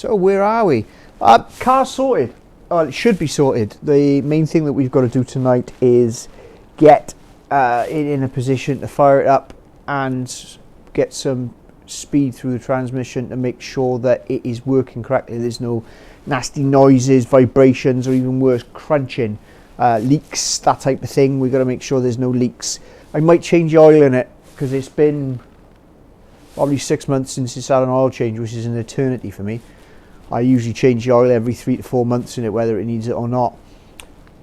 So where are we? Car sorted. Well, it should be sorted. The main thing that we've got to do tonight is get it in a position to fire it up and get some speed through the transmission to make sure that it is working correctly. There's no nasty noises, vibrations, or even worse, crunching, leaks, that type of thing. We've got to make sure there's no leaks. I might change the oil in it because it's been probably 6 months since it's had an oil change, which is an eternity for me. I usually change the oil every 3 to 4 months in it, whether it needs it or not.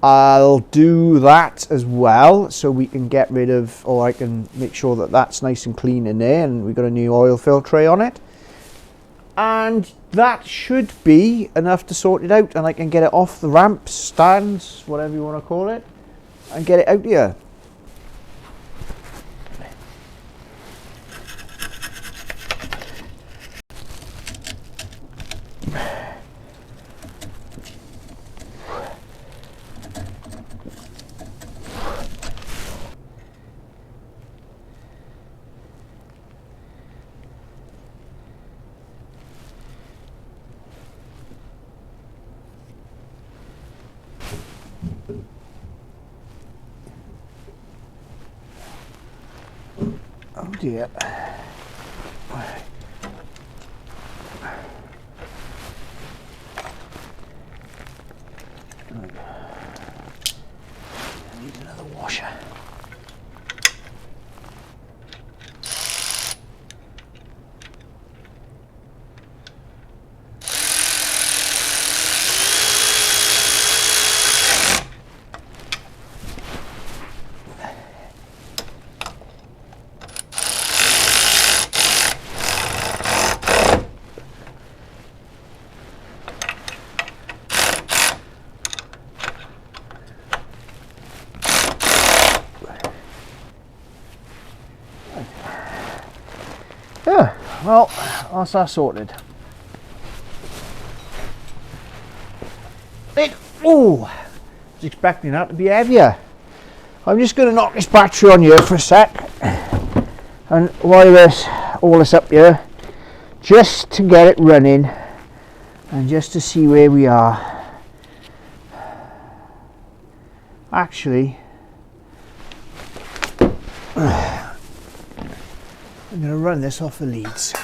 I'll do that as well, so we can get rid of, or I can make sure that that's nice and clean in there, and we've got a new oil fill tray on it. And that should be enough to sort it out, and I can get it off the ramps, stands, whatever you want to call it, and get it out here. Oh dear. I need another washer. Yeah, well, that's that sorted. Oh, I was expecting that to be heavier. I'm just going to knock this battery on here for a sec and wire all this up here just to get it running and just to see where we are. Actually, I'm going to run this off the leads.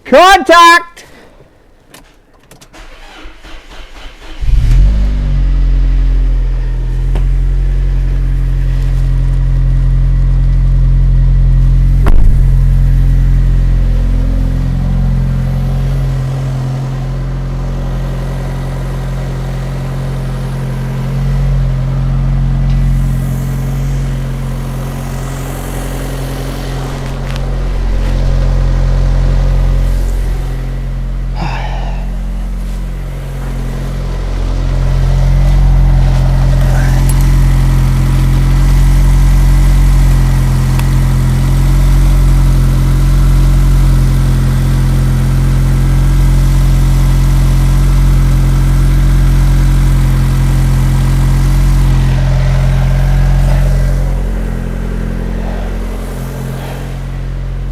Contact!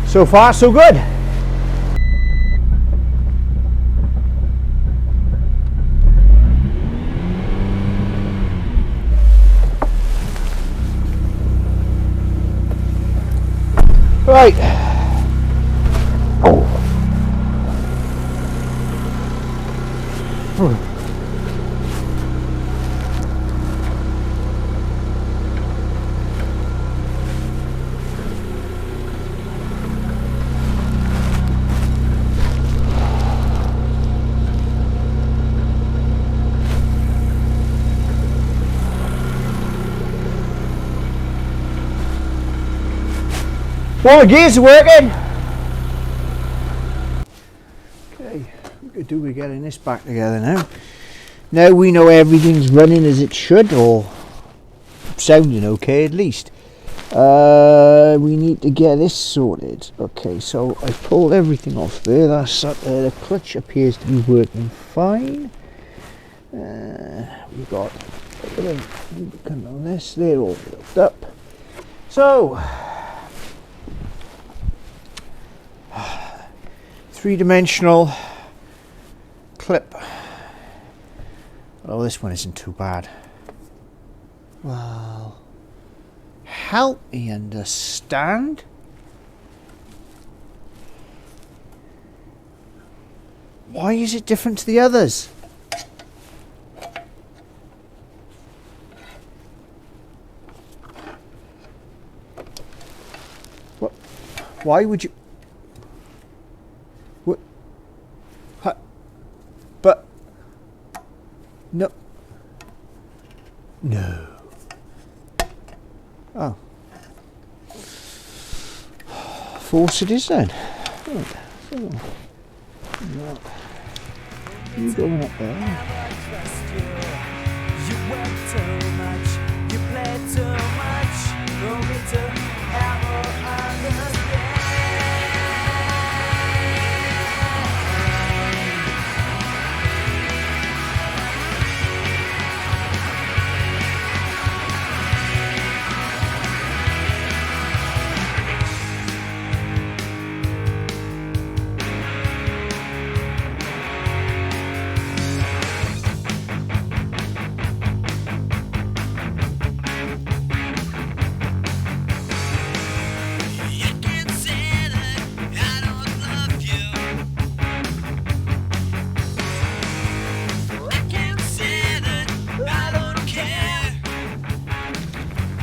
So far, so good. Right. Oh. Well, the gears are working. Okay, we could do with getting this back together now. Now we know everything's running as it should, or sounding okay at least. We need to get this sorted. Okay, so I pulled everything off there. That's the clutch appears to be working fine. We've got a bit of lubricant on this. They're all built up. So, three-dimensional clip. Oh, this one isn't too bad. Well, help me understand. Why is it different to the others? What? Why would you? What? But no. No. Oh. Force it is then. Right. So, yeah. You going up there? You work too much, you play too much, for me to ever understand.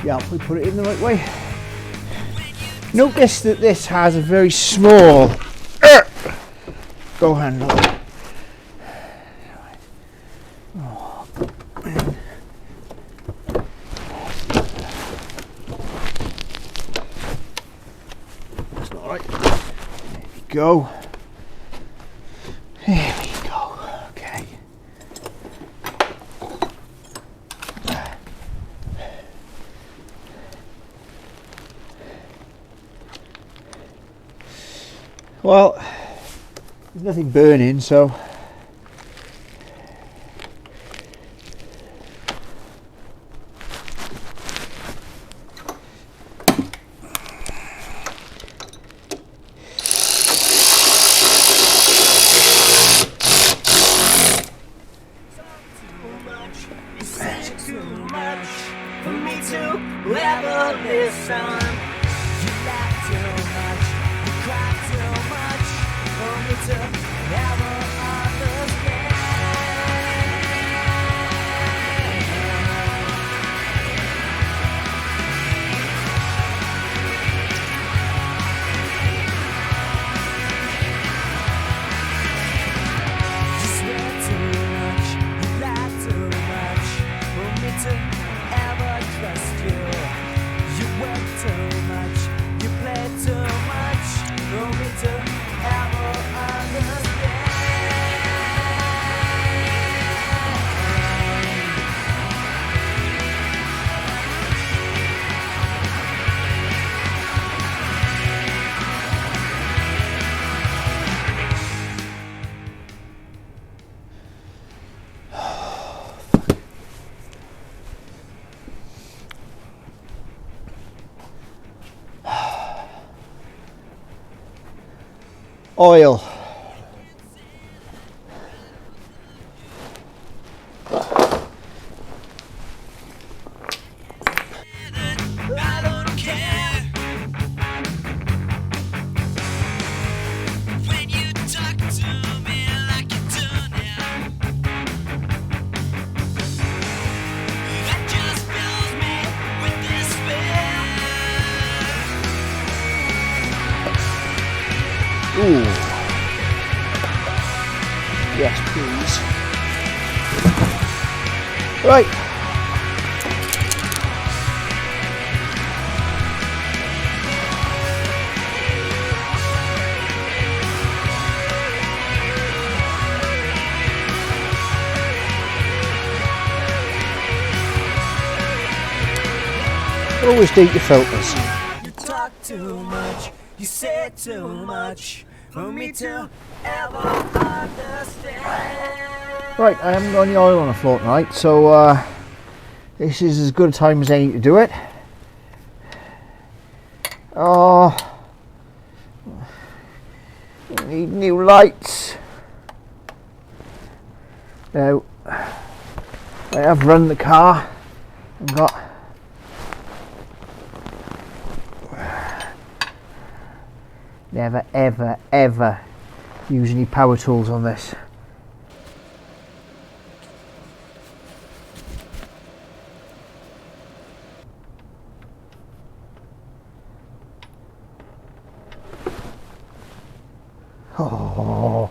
Yeah, we put it in the right way. Notice that this has a very small go handle. Oh. That's not right. There we go. There we go. Okay. Well, there's nothing burning, so oil. Ooh. Yes, please. Right. Always do your filters. You talk too much, you say too much for me to ever understand. Right, I haven't got any oil on the floor tonight, so this is as good a time as any to do it. Oh, I need new lights. Now, I have run the car and got never ever ever use any power tools on this. Oh.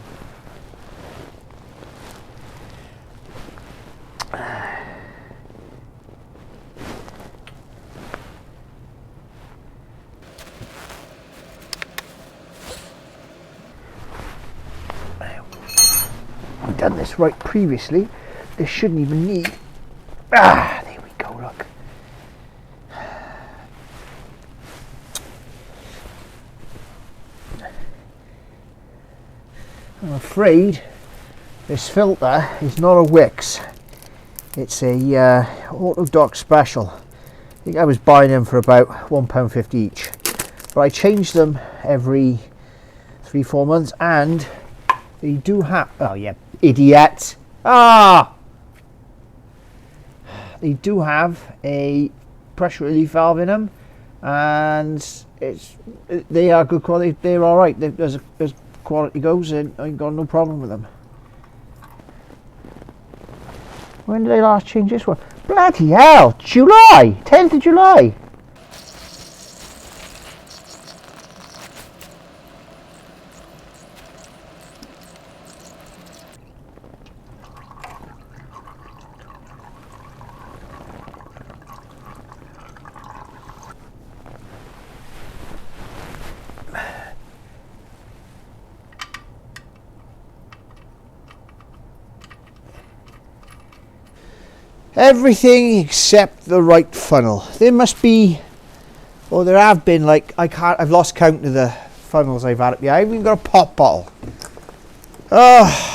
I've done this right previously. This shouldn't even need. Ah, there we go, look. I'm afraid this filter is not a Wix. It's a Auto Dock Special. I think I was buying them for about £1.50 each. But I change them every 3-4 months, and they do have, oh yeah, idiot. Ah! They do have a pressure relief valve in them, and they are good quality. They're all right. As quality goes, and I ain't got no problem with them. When did I last change this one? Bloody hell! July, 10th of July. Everything except the right funnel. There must be, or there have been, like, I've lost count of the funnels I've had up here. I've even got a pop bottle. Oh.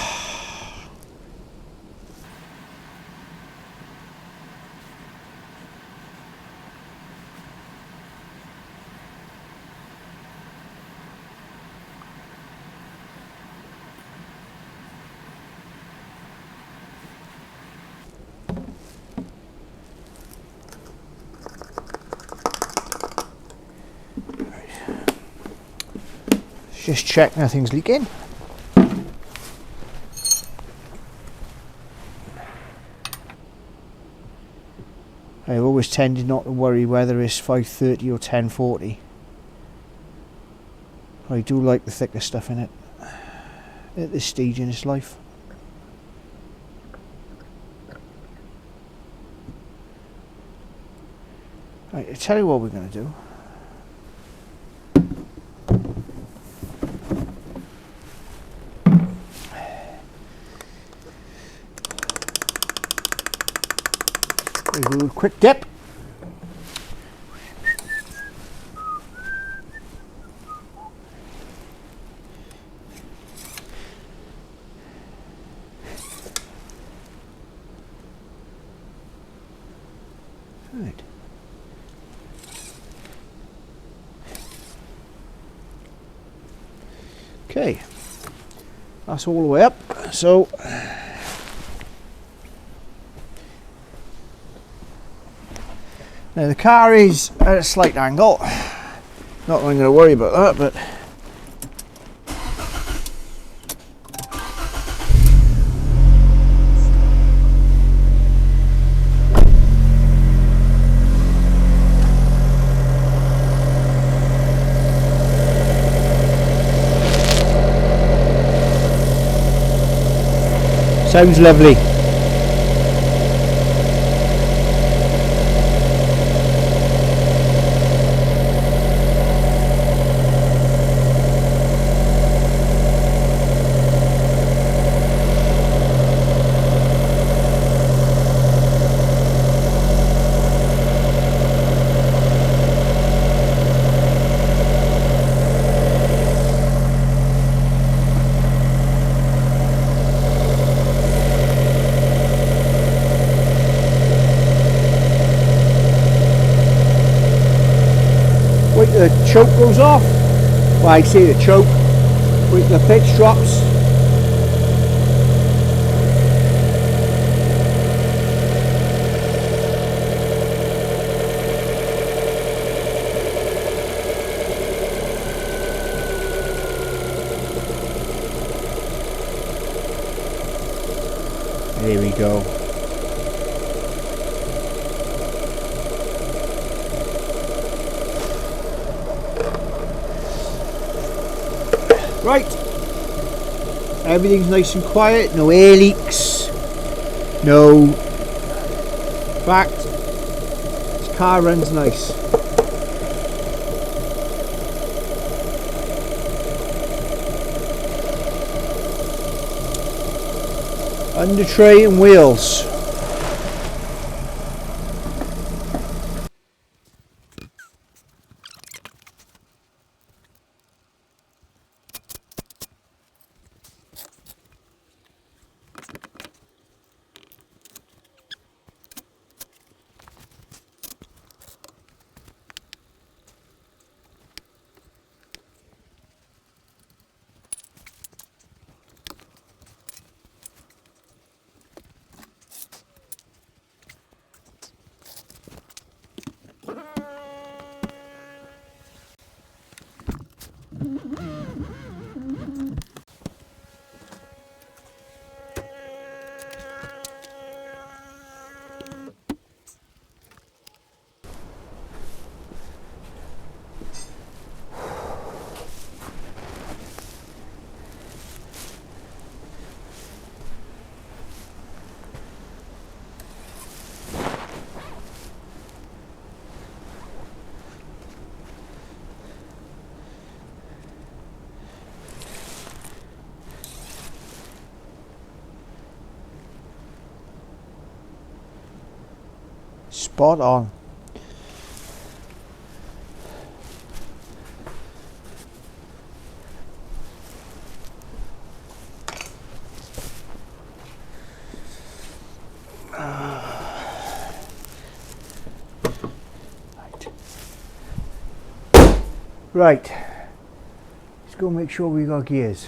Just check nothing's leaking. I've always tended not to worry whether it's 530 or 1040. I do like the thicker stuff in it at this stage in its life. Right, I'll tell you what we're going to do. We do a quick dip. Right. Okay, that's all the way up. So now the car is at a slight angle. Not that I'm going to worry about that, but sounds lovely. the choke goes off. Well, I say the choke, with the pitch drops. There we go. Right. Everything's nice and quiet. No air leaks. No. In fact, this car runs nice. Under tray and wheels. Spot on. Right. Let's go make sure we got gears.